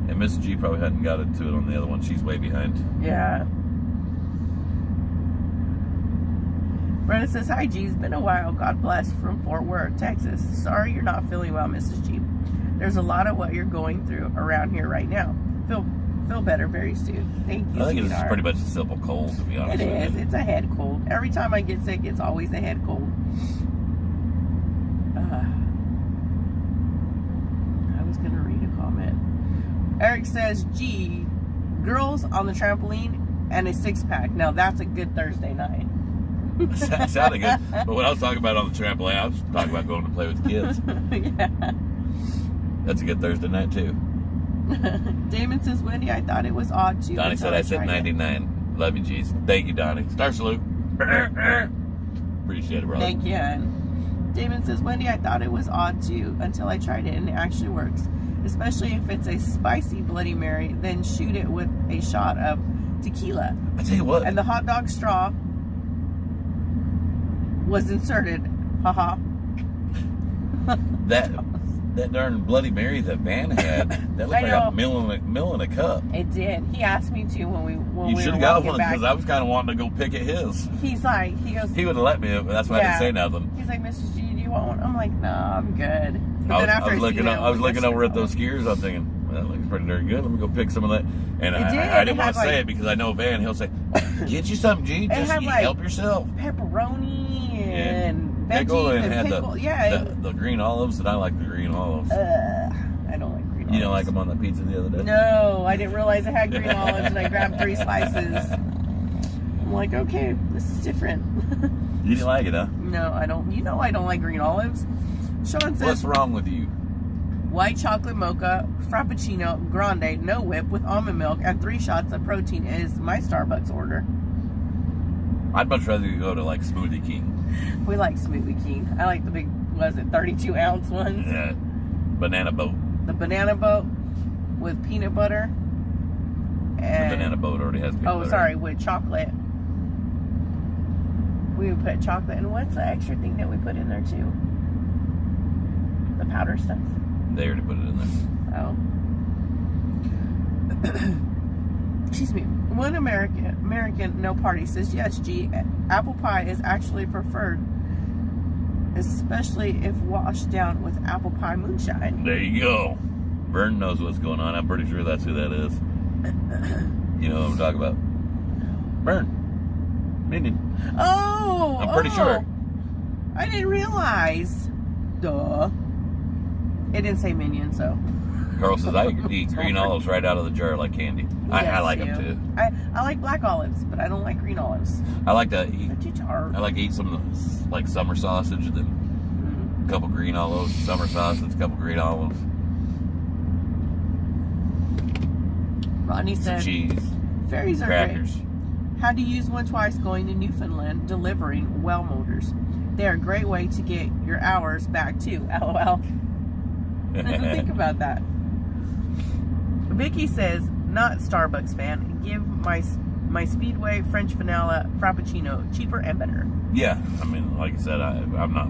And Miss G probably hadn't got into it on the other one. She's way behind. Yeah. Brenda says, hi, G. It's been a while. God bless from Fort Worth, Texas. Sorry you're not feeling well, Mrs. G. There's a lot of what you're going through around here right now. Feel better very soon. Thank you, I think it's sweetheart. pretty much a simple cold, to be honest It with is. you. It's a head cold. Every time I get sick, it's always a head cold. I was going to read a comment. Eric says, gee, girls on the trampoline and a six-pack. Now, that's a good Thursday night. That sounded good. But when I was talking about on the trampoline, I was talking about going to play with kids. Yeah. That's a good Thursday night, too. Damon says, Wendy, I thought it was odd, too. Donnie said I said 99. Love you, G's. Thank you, Donnie. Star salute. Appreciate it, brother. Thank you. And Damon says, Wendy, I thought it was odd too until I tried it and it actually works. Especially if it's a spicy Bloody Mary, then shoot it with a shot of tequila. I tell you what. And the hot dog straw was inserted. Haha. that darn Bloody Mary that Van had, that looked like a mill in a cup. It did. He asked me to when we You should have got one because I was kind of wanting to go pick at his. He's like, he goes. He would have let me. That's why I didn't say nothing. He's like, Mrs. G, do you want one? I'm like, no, I'm good. But I was looking over at those skiers. I'm thinking, well, that looks pretty darn good. Let me go pick some of that. And I didn't want to say it because I know Van. He'll say, get you something, G. Just help yourself. Pepperoni and pickle veggies and had pickle. the green olives, and I like the green olives. I don't like green olives. You didn't like them on the pizza the other day? No, I didn't realize it had green olives, and I grabbed 3 slices. I'm like, okay, this is different. You didn't like it, huh? No, I don't. You know I don't like green olives. Sean says, what's wrong with you? White chocolate mocha, frappuccino, grande, no whip with almond milk, and 3 shots of protein is my Starbucks order. I'd much rather you go to like Smoothie King. We like Smoothie King. I like the big, 32-ounce ones? Yeah. Banana boat. The banana boat with peanut butter. And, the banana boat already has peanut butter. With chocolate. We would put chocolate. And what's the extra thing that we put in there too? The powder stuff. They already put it in there. Oh. Excuse me. One American no party says, yes, G, apple pie is actually preferred, especially if washed down with apple pie moonshine. There you go. Vern knows what's going on. I'm pretty sure that's who that is. You know what I'm talking about. Vern. Minion. Oh! I'm pretty sure. I didn't realize. Duh. It didn't say Minion, so. Carl says, I eat green olives right out of the jar like candy. Yes, I like them too. I like black olives, but I don't like green olives. I like to eat. They're too tart. I like to eat some of the, like summer sausage, and then a couple green olives, summer sausage, a couple green olives. Rodney said, cheese. Fairies are crackers. Great. How to use one twice going to Newfoundland delivering well motors. They are a great way to get your hours back too. LOL. Think about that. Vicky says, not Starbucks fan. Give my Speedway French vanilla Frappuccino cheaper and better. Yeah, I mean, like I said, I'm not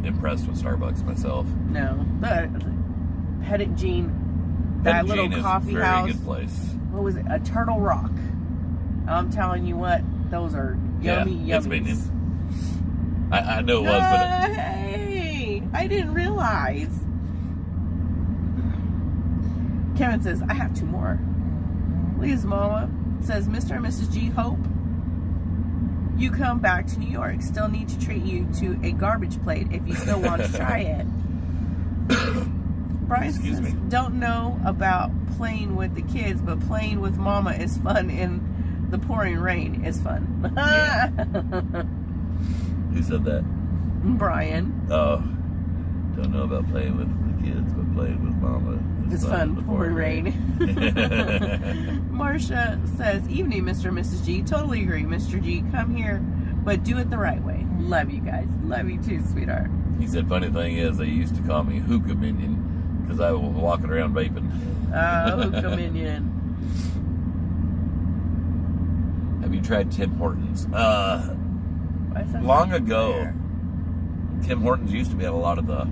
impressed with Starbucks myself. No, but Petit Jean, that little coffee house. Very good place. What was it? A Turtle Rock. I'm telling you what, those are yummy, yummies. I know it was, but hey, I didn't realize. Kevin says, I have 2 more. Leah's mama says, Mr. and Mrs. G, hope you come back to New York. Still need to treat you to a garbage plate if you still want to try it. Brian says, don't know about playing with the kids, but playing with mama is fun and the pouring rain is fun. Yeah. Who said that? Brian. Oh, don't know about playing with the kids, but playing with mama is fun. Pouring rain. Marcia says, evening, Mr. and Mrs. G. Totally agree, Mr. G. Come here, but do it the right way. Love you guys. Love you too, sweetheart. He said, funny thing is, they used to call me Hookah Minion because I was walking around vaping. Hookah Minion. Have you tried Tim Hortons? Long ago, Tim Hortons used to be at a lot of the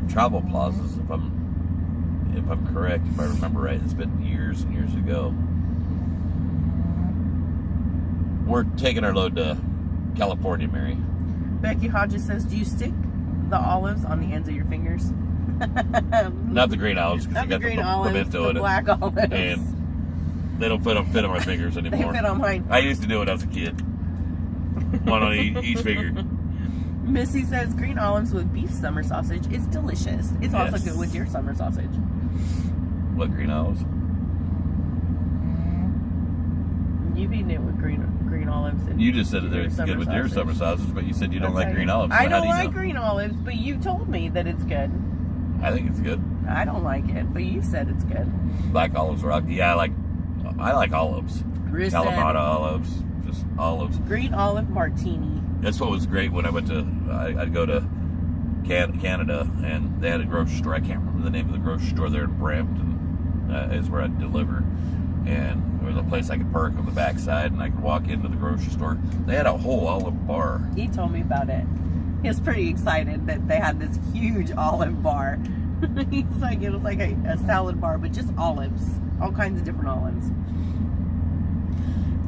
travel plazas, if I'm correct, if I remember right. It's been years and years ago. We're taking our load to California, Mary. Becky Hodges says, do you stick the olives on the ends of your fingers? Not the green olives, because you got the pimento in it. Black olives. And they don't fit on my fingers anymore. They fit on mine. I used to do it as a kid. One on each finger. Missy says green olives with beef summer sausage is delicious. It's also good with your summer sausage. What green olives? You've eaten it with green olives. And you just said that it's good with your summer sausage, but you said you don't like green olives. So I don't like green olives, but you told me that it's good. I think it's good. I don't like it, but you said it's good. Black olives rock. Yeah, I like olives. Kalamata olives, just olives. Green olive martini. That's what was great when I went to. I'd go to Canada, and they had a grocery store. I can't remember the name of the grocery store there in Brampton. Is where I'd deliver, and there was a place I could park on the backside, and I could walk into the grocery store. They had a whole olive bar. He told me about it. He was pretty excited that they had this huge olive bar. He's like, it was like a salad bar, but just olives. All kinds of different olives.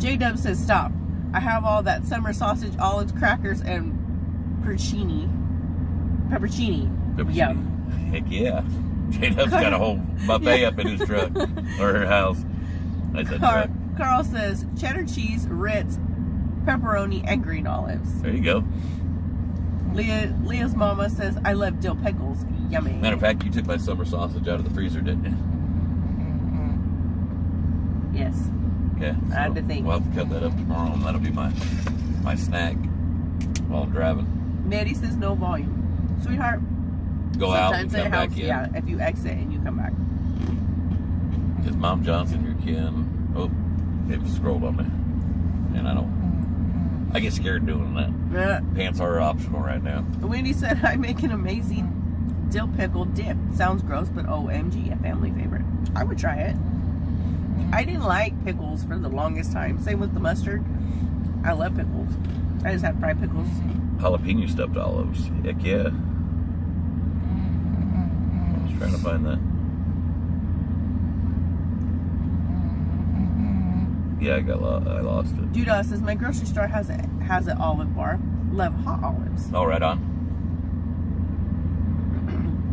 J-Dub says, stop. I have all that summer sausage, olives, crackers, and peppercini. Yum. Heck yeah. J-Dub's got a whole buffet up in his truck. Or her house. I said truck. Carl says, cheddar cheese, Ritz, pepperoni, and green olives. There you go. Leah's mama says, I love dill pickles. Yummy. Matter of fact, you took my summer sausage out of the freezer, didn't you? Yes. Okay. So I had to think. We'll have to cut that up tomorrow, and that'll be my snack while I'm driving. Maddie says, no volume. Sweetheart. Go out and come back in. Yeah, if you exit and you come back. Is Mom Johnson your kin? Oh, it scrolled on me. And I get scared doing that. Pants are optional right now. Wendy said, I make an amazing dill pickle dip. Sounds gross, but OMG, a family favorite. I would try it. I didn't like pickles for the longest time. Same with the mustard. I love pickles. I just have fried pickles. Jalapeno stuffed olives. Heck yeah. I was trying to find that. Yeah, I lost it. Judah says, my grocery store has an olive bar. Love hot olives. Oh, right on.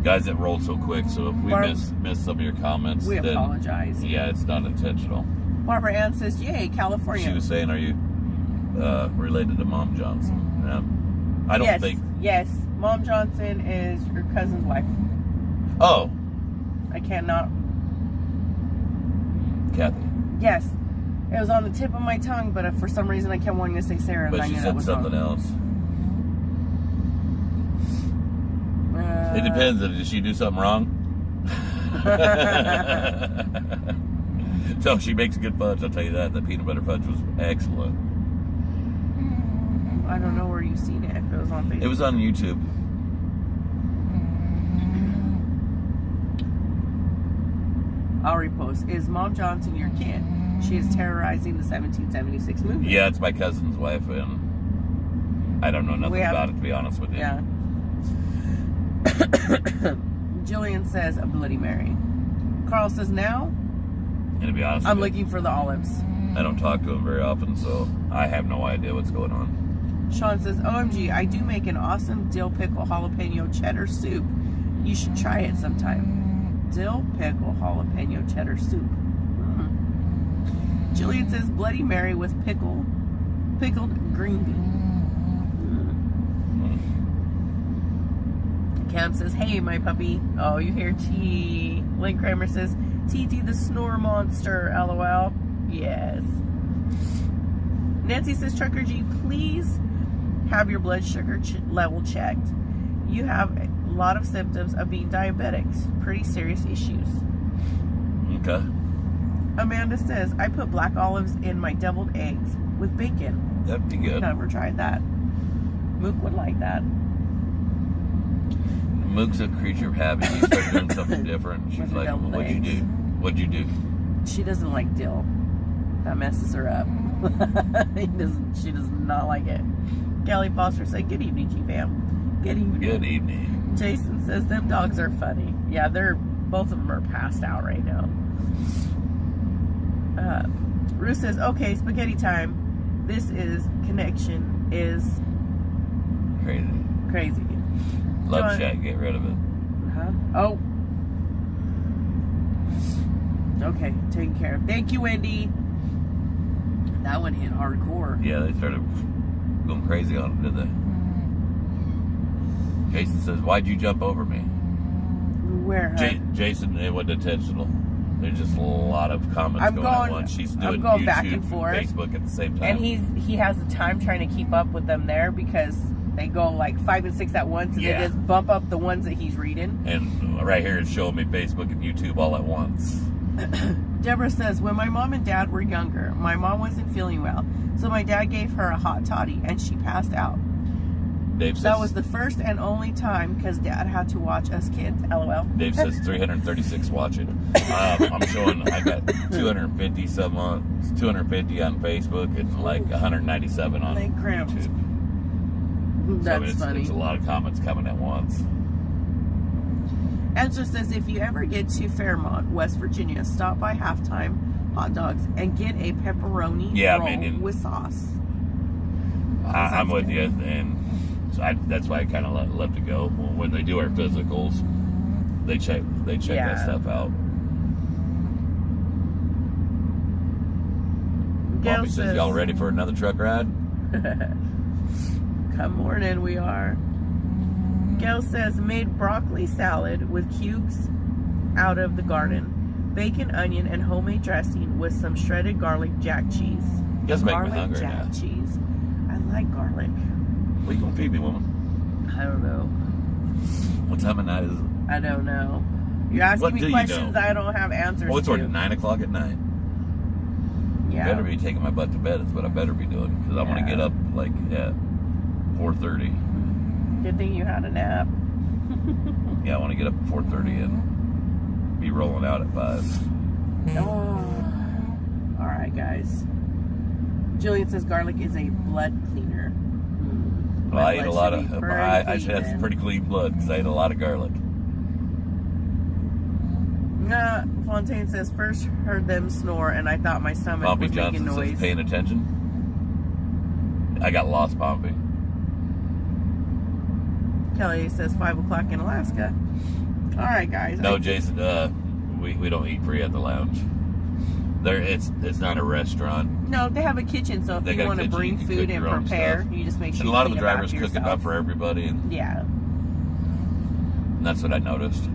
Guys, it rolled so quick, so if we miss some of your comments, we then, apologize. Yeah, it's not intentional. Barbara Ann says, yay, California. She was saying, are you related to Mom Johnson? I don't think. Yes, Mom Johnson is your cousin's wife. Oh. I cannot. Kathy. Yes. It was on the tip of my tongue, but for some reason I kept wanting to say Sarah. But she said something else. It depends. Did she do something wrong? So she makes good fudge, I'll tell you that. The peanut butter fudge was excellent. I don't know where you've seen it. If it was on Facebook. It was on YouTube. I'll repost. Is Mom Johnson your kid? She is terrorizing the 1776 movie. Yeah, it's my cousin's wife, and I don't know nothing about it, to be honest with you. Yeah. Jillian says a Bloody Mary. Carl says now. And to be honest I'm looking for the olives. I don't talk to him very often, so I have no idea what's going on. Sean says, OMG, I do make an awesome dill pickle jalapeno cheddar soup. You should try it sometime. Dill pickle jalapeno cheddar soup. Jillian says Bloody Mary with pickled green bean. Cam says, hey, my puppy. Oh, you hear T. Lynn Kramer says, TT the snore monster, LOL. Yes. Nancy says, Trucker G, please have your blood sugar level checked. You have a lot of symptoms of being diabetics. Pretty serious issues. Okay. Amanda says, I put black olives in my deviled eggs with bacon. That'd be good. Never tried that. Mook would like that. Mook's a creature of habit. He started doing something different. She's like, what'd you do? What'd you do? She doesn't like dill. That messes her up. She does not like it. Kelly Foster said, good evening, G-Fam. Good evening. Good evening. Jason says, them dogs are funny. Yeah, both of them are passed out right now. Ruth says, okay, spaghetti time. This is connection is crazy. Love Shack, get rid of it. Huh? Oh. Okay, taken care of. Thank you, Wendy. That one hit hardcore. Yeah, they started going crazy on it, did they? Jason says, why'd you jump over me? Where? Jason, it wasn't intentional. There's just a lot of comments going on at once. She's doing YouTube back and forth. Facebook at the same time. And he has the time trying to keep up with them there because they go like 5 and 6 at once, and they just bump up the ones that he's reading. And right here it's showing me Facebook and YouTube all at once. Deborah says, when my mom and dad were younger, my mom wasn't feeling well, so my dad gave her a hot toddy, and she passed out. Dave says, that was the first and only time because Dad had to watch us kids. LOL. Dave says 336 watching. I'm showing I got 250 on Facebook and like 197 on YouTube. That's funny. It's a lot of comments coming at once. Ezra says, if you ever get to Fairmont, West Virginia, stop by Halftime Hot Dogs and get a pepperoni roll with sauce. I'm with you, and so that's why I kind of love to go. When they do our physicals, they check that stuff out. Bobby says, y'all ready for another truck ride? Come morning, we are. Gail says, made broccoli salad with cubes out of the garden, bacon, onion, and homemade dressing with some shredded garlic jack cheese. You guys make me hungry now. Cheese. I like garlic. What are you gonna feed me, woman? I don't know. What time of night is it? I don't know. You're asking me questions I don't have answers to. It's already 9 o'clock at night. Yeah. I better be taking my butt to bed. That's what I better be doing, because I want to get up like at 4:30. Good thing you had a nap. Yeah, I want to get up at 4:30 and be rolling out at 5. Oh. All right, guys. Jillian says garlic is a blood cleaner. Well, I ate a lot of. I should have pretty clean blood because I ate a lot of garlic. Fontaine says first heard them snore and I thought my stomach was making noise. Says paying attention. I got lost, Pompey. Kelly says 5 o'clock in Alaska. All right, guys. No, Jason. We don't eat free at the lounge. It's not a restaurant. No, they have a kitchen, so if you want to bring food and prepare, you just make sure. And a lot of the drivers cook enough for everybody. And that's what I noticed.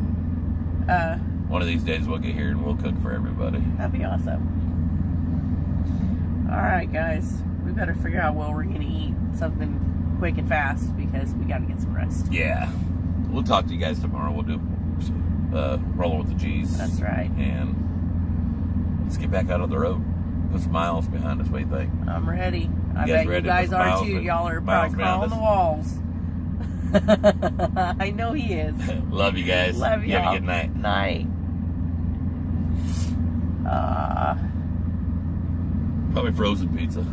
One of these days we'll get here and we'll cook for everybody. That'd be awesome. All right, guys. We better figure out what we're going to eat. Something quick and fast because we got to get some rest. Yeah. We'll talk to you guys tomorrow. We'll do Rolling with the G's. That's right. And let's get back out on the road. Put some miles behind us. What do you think? I'm ready. I bet you guys are too. Y'all are probably crawling the walls. I know he is. Love you guys. Love you. Have a good night. Night. Probably frozen pizza.